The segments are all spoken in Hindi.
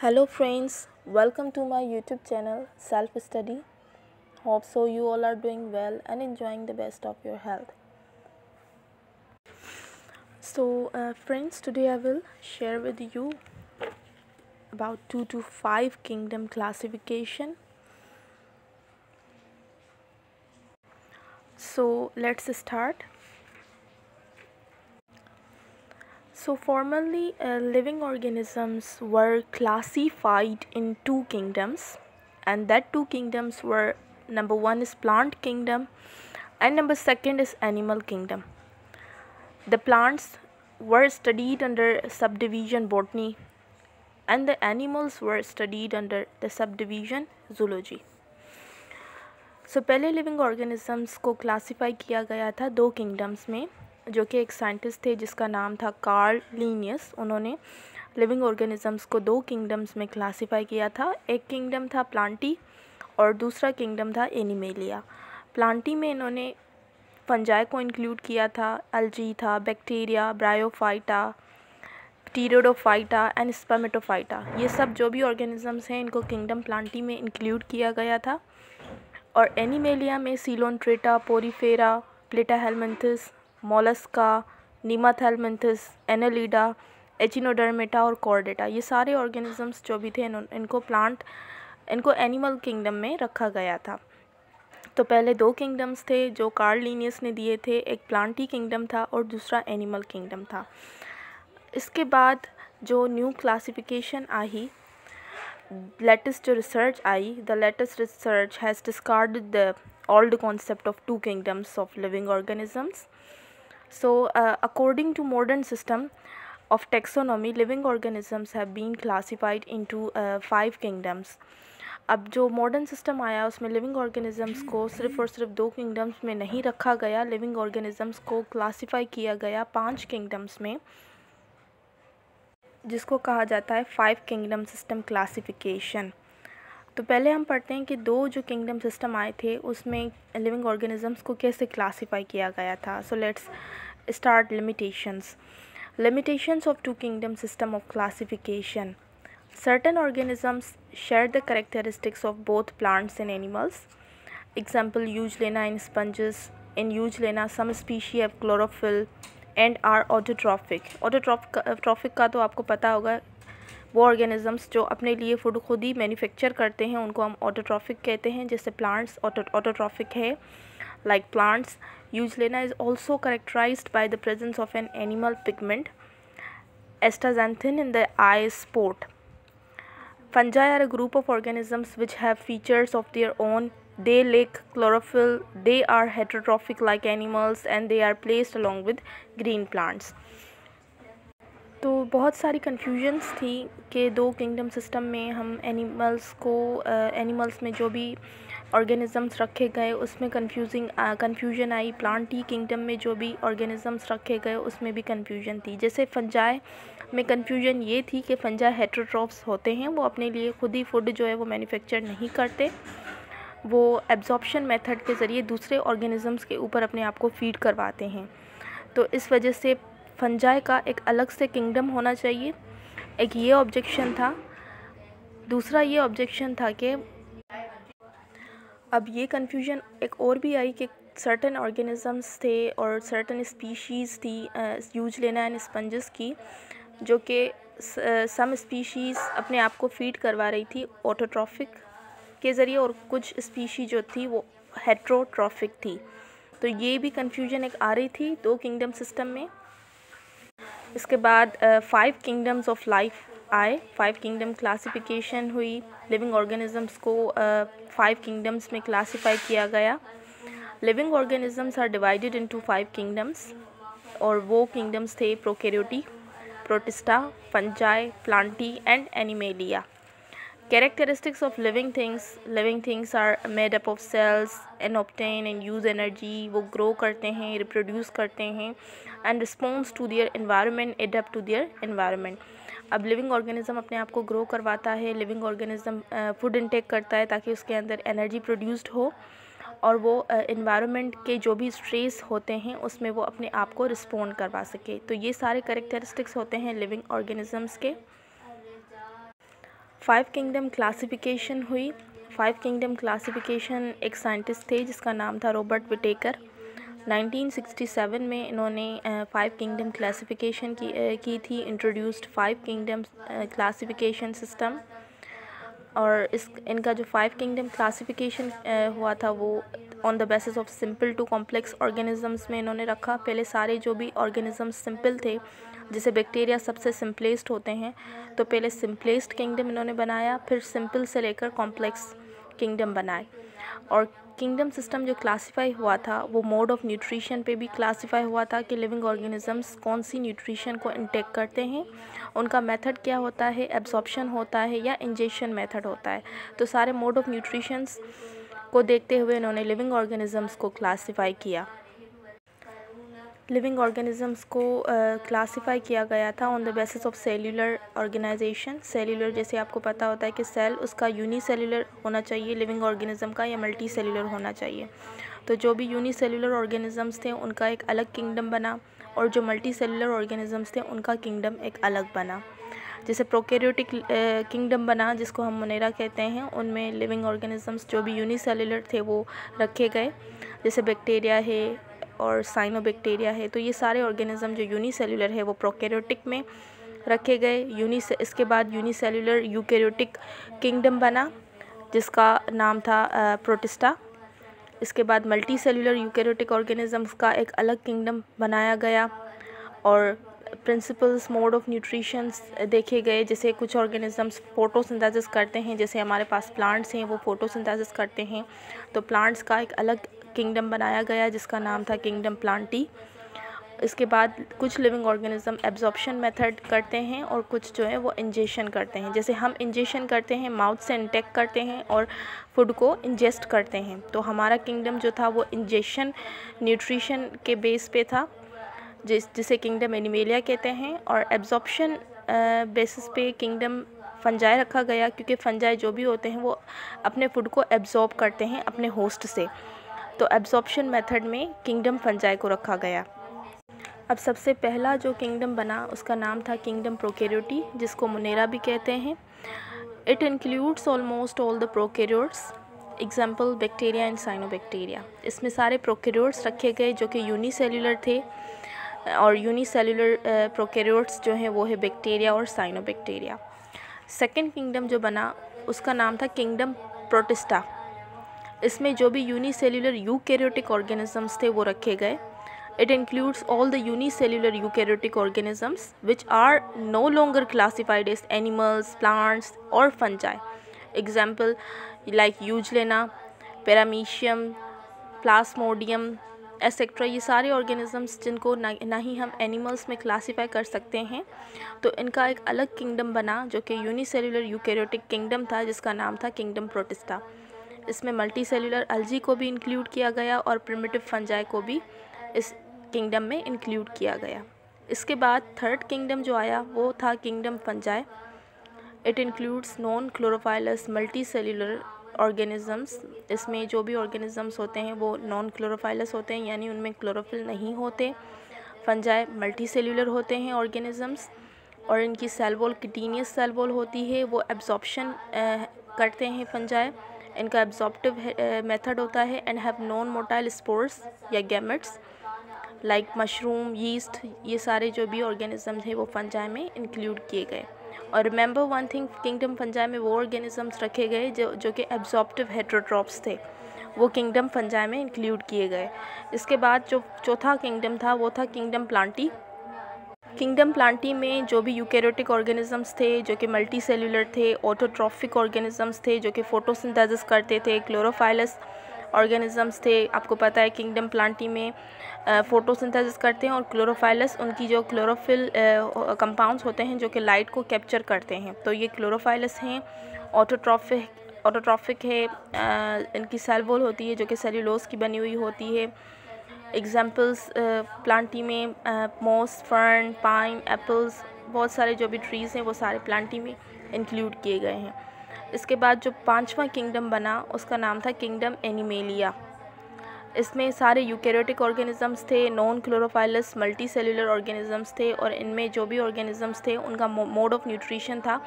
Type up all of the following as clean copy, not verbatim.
Hello friends, welcome to my YouTube channel Self Study. Hope so you all are doing well and enjoying the best of your health. Friends, today I will share with you about 2 to 5 kingdom classification. So let's start. So formerly living organisms were classified in 2 kingdoms, and that 2 kingdoms were number 1 is plant kingdom and number 2 is animal kingdom. The plants were studied under subdivision botany and the animals were studied under the subdivision zoology. पहले लिविंग ऑर्गेनिजम्स को क्लासीफाई किया गया था 2 किंगडम्स में, जो कि एक साइंटिस्ट थे जिसका नाम था कार्ल लिनियस। उन्होंने लिविंग ऑर्गेनिजम्स को 2 किंगडम्स में क्लासीफाई किया था। एक किंगडम था प्लांटी और दूसरा किंगडम था एनिमेलिया। प्लांटी में इन्होंने फंजाई को इंक्लूड किया था, एल्गी था, बैक्टीरिया, ब्रायोफाइटा, टीरोडोफाइटा एंड स्पर्मेटोफाइटा। ये सब जो भी ऑर्गेनिजम्स हैं इनको किंगडम प्लांटी में इंक्लूड किया गया था। और एनिमेलिया में सीलोन्ट्रेटा, पोरीफेरा, प्लेटाहेलमिन्थस, मोलस्का, नीमाथेलमिन्थस, एनालिडा, एचिनोडर्मेटा और कॉर्डेटा, ये सारे ऑर्गेनिजम्स जो भी थे इनको एनिमल किंगडम में रखा गया था। तो पहले 2 किंगडम्स थे जो कार्ल लिनियस ने दिए थे, एक प्लांटी किंगडम था और दूसरा एनिमल किंगडम था। इसके बाद जो न्यू क्लासिफिकेशन आई, लेटेस्ट जो research I, the latest research has discarded the old concept of 2 kingdoms of living organisms. So according to modern system of taxonomy, living organisms have been classified into 5 kingdoms. अब जो मॉडर्न सिस्टम आया उसमें लिविंग ऑर्गेनिजम्स को सिर्फ और सिर्फ 2 किंगडम्स में नहीं रखा गया, लिविंग ऑर्गेनिजम्स को क्लासीफाई किया गया 5 किंगडम्स में, जिसको कहा जाता है 5 किंगडम सिस्टम क्लासिफिकेशन। तो पहले हम पढ़ते हैं कि 2 जो किंगडम सिस्टम आए थे उसमें लिविंग ऑर्गेनिजम्स को कैसे क्लासीफाई किया गया था। So let's start limitations of 2 kingdom system of classification. Certain organisms share the characteristics of both plants and animals. Example, Euglena in sponges. In Euglena, some species have chlorophyll and are autotrophic. Autotrophic का तो आपको पता होगा, वो ऑर्गेनिजम्स जो अपने लिए फूड खुद ही मैन्युफैक्चर करते हैं उनको हम ऑटोट्रॉफिक कहते हैं, जैसे प्लांट्स ऑटोट्रॉफिक है। Like plants, euglena is also characterised by the presence of an animal pigment astaxanthin in the eye spot. Fungi are a group of organisms which have features of their own. They lack chlorophyll, they are heterotrophic like animals and they are placed along with green plants. तो बहुत सारी कन्फ्यूजन्स थी कि 2 किंगडम सिस्टम में हम एनिमल्स में जो भी ऑर्गेनिजम्स रखे गए उसमें कन्फ्यूजन आई। प्लांटी किंगडम में जो भी ऑर्गेनिजम्स रखे गए उसमें भी कन्फ्यूजन थी। जैसे फंजाई में कन्फ्यूजन ये थी कि फंजाई हेटरोट्रॉफ्स होते हैं, वो अपने लिए खुद ही फूड जो है वो मैन्युफैक्चर नहीं करते, वो एब्जॉर्प्शन मेथड के ज़रिए दूसरे ऑर्गेनिजम्स के ऊपर अपने आप को फीड करवाते हैं। तो इस वजह से फंजाई का एक अलग से किंगडम होना चाहिए। एक ये ऑब्जेक्शन था। दूसरा ये ऑब्जेक्शन था कि अब ये कन्फ्यूजन एक और भी आई कि सर्टन ऑर्गेनिजम्स थे और सर्टन स्पीशीज़ थी यूजलेना एंड स्पंजेस की, जो कि सम स्पीशीज़ अपने आप को फीड करवा रही थी ऑटोट्रॉफिक के ज़रिए और कुछ स्पीशी जो थी वो हेट्रोट्रॉफिक थी। तो ये भी कन्फ्यूजन एक आ रही थी 2 किंगडम सिस्टम में। इसके बाद 5 किंगडम्स ऑफ लाइफ आए, 5 किंगडम क्लासिफिकेशन हुई। लिविंग ऑर्गेनिजम्स को 5 किंगडम्स में क्लासीफाई किया गया। Living organisms are divided into 5 kingdoms और वो किंगडम्स थे prokaryotae, protista, fungi, plantae and animalia. Characteristics of living things are made up of cells and obtain and use energy. वो grow करते हैं, reproduce करते हैं and responds to their environment, adapt to their environment. अब लिविंग ऑर्गेनिज्म अपने आप को ग्रो करवाता है, लिविंग ऑर्गेनिज्म फूड इनटेक करता है ताकि उसके अंदर एनर्जी प्रोड्यूस्ड हो और वो इन्वायरमेंट के जो भी स्ट्रेस होते हैं उसमें वो अपने आप को रिस्पॉन्ड करवा सके। तो ये सारे कैरेक्टरिस्टिक्स होते हैं लिविंग ऑर्गेनिजम्स के। फाइव किंगडम क्लासिफिकेशन हुई। फाइव किंगडम क्लासिफिकेशन एक साइंटिस्ट थे जिसका नाम था रॉबर्ट विटेकर। 1967 में इन्होंने फाइव किंगडम क्लासिफिकेशन की थी, introduced five kingdom classification system. और इनका जो फाइव किंगडम क्लासिफिकेशन हुआ था वो on the basis of simple to complex organisms में इन्होंने रखा। पहले सारे जो भी ऑर्गेनिजम्स सिंपल थे, जैसे बैक्टीरिया सबसे सिंपलेस्ट होते हैं, तो पहले सिंपलेस्ट किंगडम इन्होंने बनाया, फिर सिंपल से लेकर कॉम्प्लेक्स किंगडम बनाए। और किंगडम सिस्टम जो क्लासीफाई हुआ था वो मोड ऑफ न्यूट्रिशन पे भी क्लासीफाई हुआ था कि लिविंग ऑर्गेनिजम्स कौन सी न्यूट्रिशन को इंटेक करते हैं, उनका मेथड क्या होता है, एब्जॉर्प्शन होता है या इंजेक्शन मेथड होता है। तो सारे मोड ऑफ न्यूट्रिशंस को देखते हुए इन्होंने लिविंग ऑर्गेनिजम्स को क्लासीफाई किया। लिविंग ऑर्गेनिजम्स को क्लासीफाई किया गया था on the basis of cellular organisation. Cellular जैसे आपको पता होता है कि सेल उसका यूनिसेल्यूलर होना चाहिए लिविंग ऑर्गेनिज्म का, या मल्टी सेल्यूलर होना चाहिए। तो जो भी यूनिसेल्यूलर ऑर्गेनिजम्स थे उनका एक अलग किंगडम बना, और जो मल्टी सेल्यूलर ऑर्गेनिजम्स थे उनका किंगडम एक अलग बना। जैसे प्रोकैरियोटिक किंगडम बना जिसको हम मोनेरा कहते हैं, उनमें लिविंग ऑर्गेनिजम्स जो भी यूनिसेल्यूलर थे वो रखे गए, जैसे बैक्टीरिया है और साइनोबैक्टीरिया है। तो ये सारे ऑर्गेनिज्म जो यूनिसेल्यूलर है वो प्रोकैरियोटिक में रखे गए। इसके बाद यूनिसेल्यूलर यूकैरियोटिक किंगडम बना जिसका नाम था प्रोटिस्टा। इसके बाद मल्टी सेल्यूलर यूकैरियोटिक ऑर्गेनिजम्स का एक अलग किंगडम बनाया गया, और प्रिंसिपल्स मोड ऑफ न्यूट्रिशंस देखे गए। जैसे कुछ ऑर्गेनिजम्स फोटोसिंथेसिस करते हैं, जैसे हमारे पास प्लांट्स हैं वो फोटोसिंथेसिस करते हैं, तो प्लांट्स का एक अलग किंगडम बनाया गया जिसका नाम था किंगडम प्लांटी। इसके बाद कुछ लिविंग ऑर्गेनिज्म एब्जॉर्प्शन मेथड करते हैं और कुछ जो है वो इंजेक्शन करते हैं। जैसे हम इंजेक्शन करते हैं, माउथ से इंटेक करते हैं और फूड को इंजेस्ट करते हैं, तो हमारा किंगडम जो था वो इंजेक्शन न्यूट्रिशन के बेस पे था, जिसे किंगडम एनिमेलिया कहते हैं। और एब्जॉर्प्शन बेसिस पे किंगडम फंजाई रखा गया, क्योंकि फंजाई जो भी होते हैं वो अपने फूड को एब्जॉर्ब करते हैं अपने होस्ट से, तो एब्जॉर्प्शन मेथड में किंगडम फंजाई को रखा गया। अब सबसे पहला जो किंगडम बना उसका नाम था किंगडम प्रोकैरियोटी, जिसको मोनेरा भी कहते हैं। It includes almost all the prokaryotes, example bacteria and cyanobacteria. इसमें सारे प्रोकैरियोट्स रखे गए जो कि यूनिसेल्यूलर थे, और यूनिसेल्यूलर प्रोकैरियोट्स जो हैं वो है बैक्टीरिया और साइनोबैक्टीरिया। सेकेंड किंगडम जो बना उसका नाम था किंगडम प्रोटिस्टा। इसमें जो भी यूनिसेल्यूलर यूकैरियोटिक ऑर्गेनिजम्स थे वो रखे गए। It includes all the unicellular eukaryotic organisms which are no longer classified as animals, plants और fungi. Example like euglena, paramecium, plasmodium etcetera. ये सारे ऑर्गेनिजम्स जिनको ना ही हम एनिमल्स में क्लासीफाई कर सकते हैं, तो इनका एक अलग किंगडम बना जो कि यूनिसेल्यूलर यूकैरियोटिक किंगडम था जिसका नाम था किंगडम प्रोटिस्टा। इसमें मल्टी सेल्यूलर अल्जी को भी इंक्लूड किया गया और प्रिमिटिव फंजाई को भी इस किंगडम में इंक्लूड किया गया। इसके बाद थर्ड किंगडम जो आया वो था kingdom fungi. It includes non chlorophyllous multicellular organisms. इसमें जो भी ऑर्गेनिजम्स होते हैं वो नॉन क्लोरोफाइलस होते हैं, यानी उनमें क्लोरोफिल नहीं होते। फंजाई मल्टी सेल्यूलर होते हैं ऑर्गेनिजम्स, और इनकी सेल वॉल किटीनियस सेल वॉल होती है, वो एब्जॉर्प्शन करते हैं फंजाई। इनका एब्जॉर्प्टिव मेथड होता है and have non motile spores या गैमेट्स लाइक मशरूम, यीस्ट। ये सारे जो भी ऑर्गेनिज्म थे वो फंजाई में इंक्लूड किए गए। और remember one thing, kingdom fungi में वो ऑर्गेनिजम्स रखे गए जो कि एब्जॉर्प्टिव हेटेरोट्रॉप्स थे, वो किंगडम फंजाई में इंक्लूड किए गए। इसके बाद जो चौथा किंगडम था वो था किंगडम प्लांटी। किंगडम प्लांटी में जो भी यूकैरियोटिक ऑर्गेनिजम्स थे जो कि मल्टी सेल्यूलर थे, ऑटोट्रॉफिक ऑर्गेनिजम्स थे जो कि फोटोसिंथेसिस करते थे, क्लोरोफाइलस ऑर्गेनिजम्स थे। आपको पता है किंगडम प्लांटी में फोटोसिंथेसिस करते हैं, और क्लोरोफाइलस उनकी जो क्लोरोफिल कंपाउंड्स होते हैं जो कि लाइट को कैप्चर करते हैं, तो ये क्लोरोफाइलस हैं। ऑटोट्रॉफिक है, इनकी सेल वॉल होती है जो कि सेल्यूलोज की बनी हुई होती है। एग्जाम्पल्स प्लांटी में मॉस, फर्न, पाइन, एप्पल्स, बहुत सारे जो भी ट्रीज़ हैं वो सारे प्लांटी में इंक्लूड किए गए हैं। इसके बाद जो पांचवा किंगडम बना उसका नाम था किंगडम एनिमेलिया। इसमें सारे यूकैरियोटिक ऑर्गेनिजम्स थे, non chlorophyllous multicellular organisms थे, और इनमें जो भी ऑर्गेनिजम्स थे उनका मोड ऑफ न्यूट्रिशन था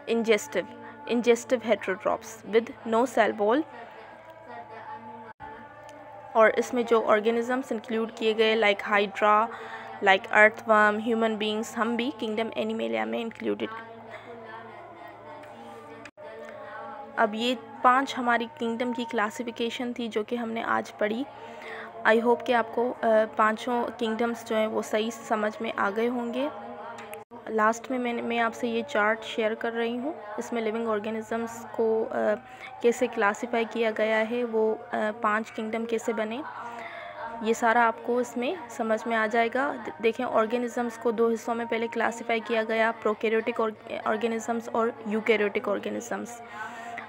ingestive, ingestive heterotrophs with no cell wall। और इसमें जो ऑर्गेनिजम्स इंक्लूड किए गए like hydra, like earthworm, human beings, हम भी किंगडम एनिमेलिया में इंक्लूडेड। अब ये 5 हमारी किंगडम की क्लासिफिकेशन थी जो कि हमने आज पढ़ी। आई होप कि आपको पांचों किंगडम्स जो हैं वो सही समझ में आ गए होंगे। लास्ट में मैं आपसे ये चार्ट शेयर कर रही हूँ। इसमें लिविंग ऑर्गेनिजम्स को कैसे क्लासिफाई किया गया है, वो 5 किंगडम कैसे बने, ये सारा आपको इसमें समझ में आ जाएगा। देखें, ऑर्गेनिजम्स को 2 हिस्सों में पहले क्लासिफाई किया गया, प्रोकैरियोटिक ऑर्गेनिजम्स और यूकैरियोटिक ऑर्गेनिजम्स।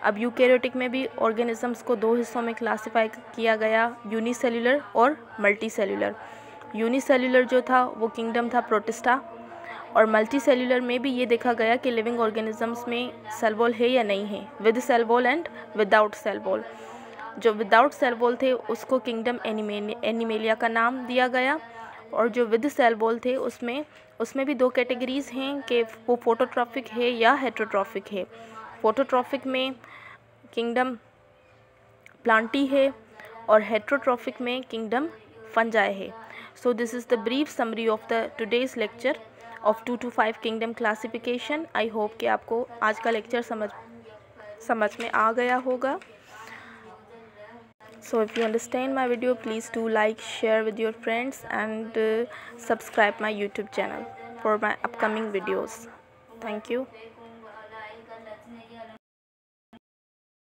अब यूकैरियोटिक में भी ऑर्गेनिजम्स को 2 हिस्सों में क्लासिफाई किया गया, यूनिसेल्युलर और मल्टीसेल्युलर। यूनिसेल्युलर जो था वो किंगडम था प्रोटिस्टा, और मल्टी सेल्यूलर में भी ये देखा गया कि लिविंग ऑर्गेनिजम्स में सेल वॉल है या नहीं है, with cell wall and without cell wall. जो विदाउट सेल वॉल थे उसको किंगडम एनिमेलिया का नाम दिया गया, और जो विद सेल वॉल थे उसमें भी 2 कैटेगरीज़ हैं कि वो फोटोट्रॉफिक है या हेटेरोट्रॉफिक है। फोटोट्रॉफिक में किंगडम प्लांटी है और हेटेरोट्रॉफिक में किंगडम फंजाई है। So this is the brief summary of the today's lecture of 2 to 5 kingdom classification. I hope कि आपको आज का लेक्चर समझ में आ गया होगा। So if you understand my video, please do like, share with your friends, and subscribe my YouTube channel for my upcoming videos. Thank you.